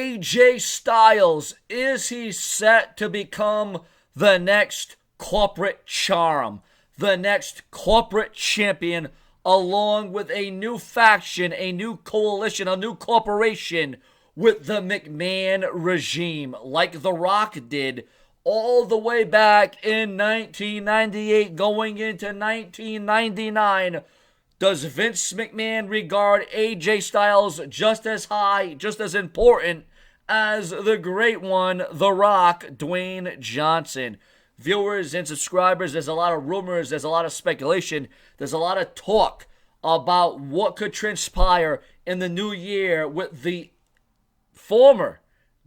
AJ Styles, is he set to become the next corporate charm, the next corporate champion, along with a new faction, a new coalition, a new corporation with the McMahon regime, like The Rock did all the way back in 1998 going into 1999? Does Vince McMahon regard AJ Styles just as high, just as important as the great one, The Rock, Dwayne Johnson? Viewers and subscribers, there's a lot of rumors, there's a lot of speculation, there's a lot of talk about what could transpire in the new year with the former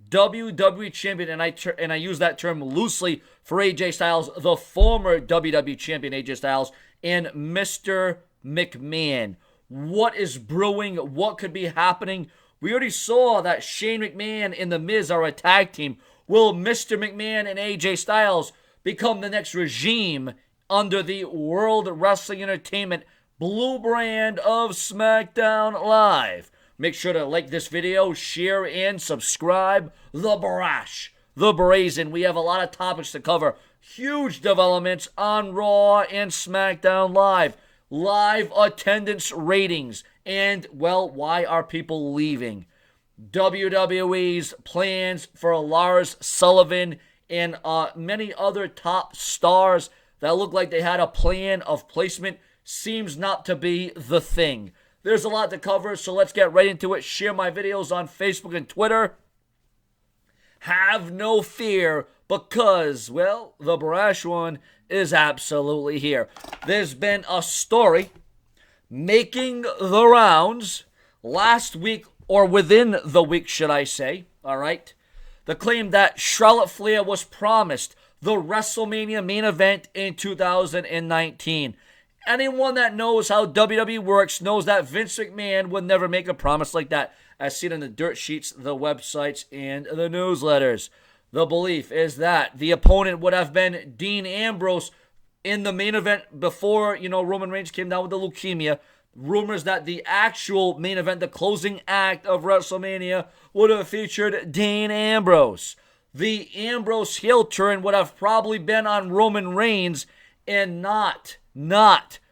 WWE champion, and I use that term loosely for AJ Styles, the former WWE champion AJ Styles, and Mr. McMahon. What is brewing? What could be happening? We already saw that Shane McMahon and The Miz are a tag team. Will Mr. McMahon and AJ Styles become the next regime under the World Wrestling Entertainment blue brand of SmackDown Live? Make sure to like this video, share, and subscribe. The Brash, the Brazen. We have a lot of topics to cover. Huge developments on Raw and SmackDown Live. Live attendance ratings. And, well, why are people leaving? WWE's plans for Lars Sullivan and many other top stars that look like they had a plan of placement seems not to be the thing. There's a lot to cover, so let's get right into it. Share my videos on Facebook and Twitter. Have no fear, because, well, the brash one is absolutely here. There's been a story making the rounds last week, or within the week, should I say, all right? The claim that Charlotte Flair was promised the WrestleMania main event in 2019. Anyone that knows how WWE works knows that Vince McMahon would never make a promise like that, as seen in the dirt sheets, the websites, and the newsletters. The belief is that the opponent would have been Dean Ambrose in the main event before, Roman Reigns came down with the leukemia. Rumors that the actual main event, the closing act of WrestleMania, would have featured Dean Ambrose. The Ambrose heel turn would have probably been on Roman Reigns and not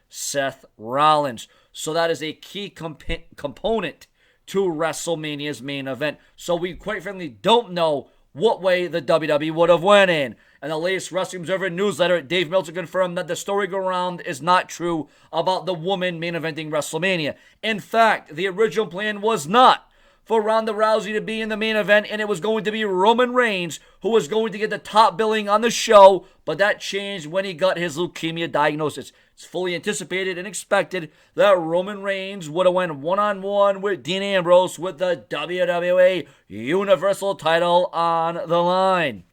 Seth Rollins. So that is a key component to WrestleMania's main event. So we quite frankly don't know what way the WWE would have went in. And the latest Wrestling Observer newsletter, Dave Meltzer confirmed that the story around is not true about the woman main eventing WrestleMania. In fact, the original plan was not for Ronda Rousey to be in the main event, and it was going to be Roman Reigns who was going to get the top billing on the show, but that changed when he got his leukemia diagnosis. It's fully anticipated and expected that Roman Reigns would have went one-on-one with Dean Ambrose with the WWE Universal title on the line.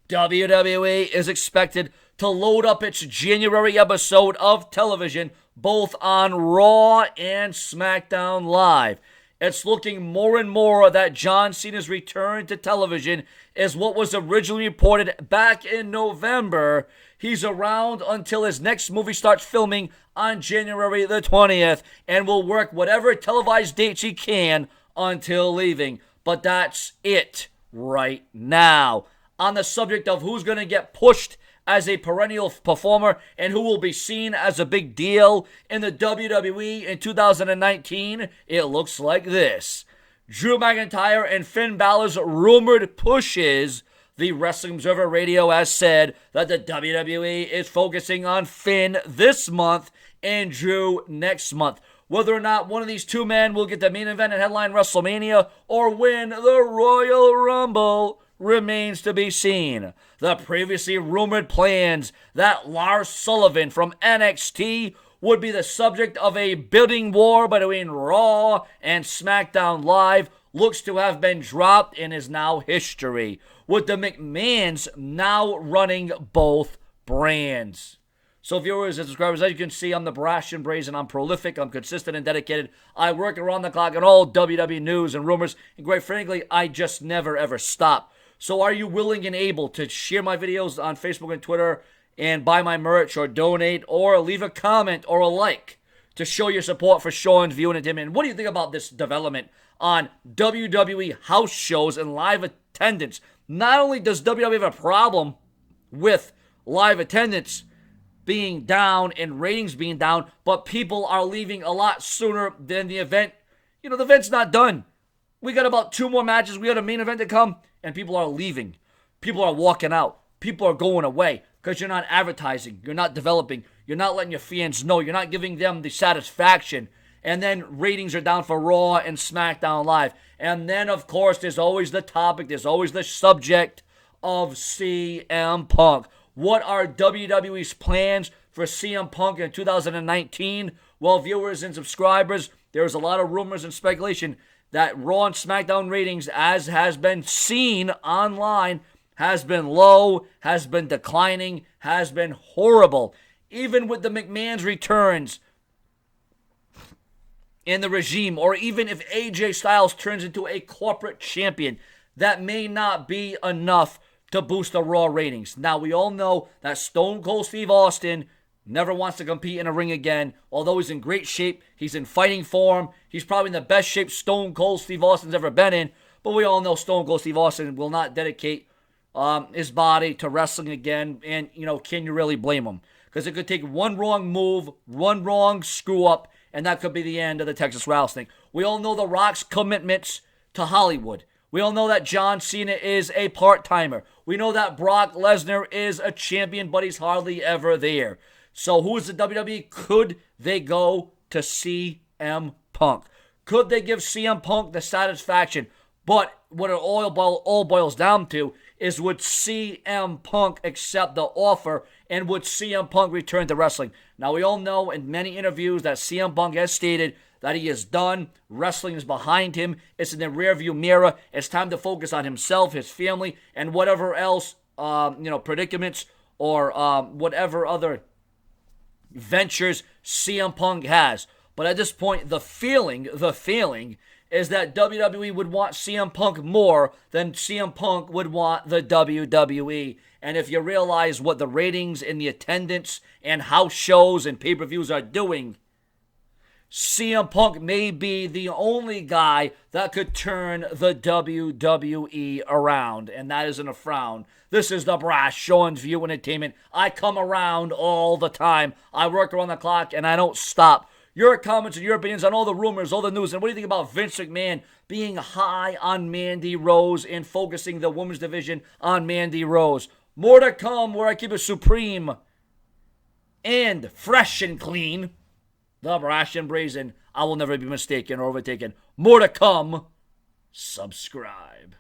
WWE is expected to load up its January episode of television both on Raw and SmackDown Live. It's looking more and more that John Cena's return to television is what was originally reported back in November. He's around until his next movie starts filming on January the 20th and will work whatever televised dates he can until leaving. But that's it right now. On the subject of who's going to get pushed as a perennial performer and who will be seen as a big deal in the WWE in 2019, it looks like this. Drew McIntyre and Finn Balor's rumored pushes. The Wrestling Observer Radio has said that the WWE is focusing on Finn this month and Drew next month. Whether or not one of these two men will get the main event and headline WrestleMania or win the Royal Rumble remains to be seen. The previously rumored plans that Lars Sullivan from NXT would be the subject of a bidding war between Raw and SmackDown Live looks to have been dropped and is now history, with the McMahons now running both brands. So viewers and subscribers, as you can see, I'm the brash and brazen. I'm prolific, I'm consistent and dedicated. I work around the clock on all WWE news and rumors, and quite frankly, I just never ever stop. So are you willing and able to share my videos on Facebook and Twitter and buy my merch or donate or leave a comment or a like to show your support for SeanzView Entertainment. What do you think about this development on WWE house shows and live attendance? Not only does WWE have a problem with live attendance being down and ratings being down, but people are leaving a lot sooner than the event. The event's not done. We got about 2 more matches. We got a main event to come, and people are leaving. People are walking out. People are going away because you're not advertising. You're not developing. You're not letting your fans know. You're not giving them the satisfaction. And then ratings are down for Raw and SmackDown Live. And then, of course, there's always the topic. There's always the subject of CM Punk. What are WWE's plans for CM Punk in 2019? Well, viewers and subscribers, there's a lot of rumors and speculation that Raw and SmackDown ratings, as has been seen online, has been low, has been declining, has been horrible. Even with the McMahon's returns in the regime, or even if AJ Styles turns into a corporate champion, that may not be enough to boost the Raw ratings. Now, we all know that Stone Cold Steve Austin never wants to compete in a ring again. Although he's in great shape, he's in fighting form, he's probably in the best shape Stone Cold Steve Austin's ever been in. But we all know Stone Cold Steve Austin will not dedicate his body to wrestling again. And, can you really blame him? Because it could take one wrong move, one wrong screw up, and that could be the end of the Texas Wrestling. We all know The Rock's commitments to Hollywood. We all know that John Cena is a part-timer. We know that Brock Lesnar is a champion, but he's hardly ever there. So who is the WWE? Could they go to CM Punk? Could they give CM Punk the satisfaction? But what it all boils down to is, would CM Punk accept the offer, and would CM Punk return to wrestling? Now, we all know in many interviews that CM Punk has stated that he is done. Wrestling is behind him. It's in the rearview mirror. It's time to focus on himself, his family, and whatever else, predicaments or whatever other ventures CM Punk has. But at this point, the feeling is that WWE would want CM Punk more than CM Punk would want the WWE. And if you realize what the ratings and the attendance and house shows and pay-per-views are doing, CM Punk may be the only guy that could turn the WWE around, and that isn't a frown. This is the BRASH, SeanzView Entertainment. I come around all the time. I work around the clock, and I don't stop. Your comments and your opinions on all the rumors, all the news, and what do you think about Vince McMahon being high on Mandy Rose and focusing the women's division on Mandy Rose? More to come, where I keep it supreme and fresh and clean. The brash and brazen. I will never be mistaken or overtaken. More to come. Subscribe.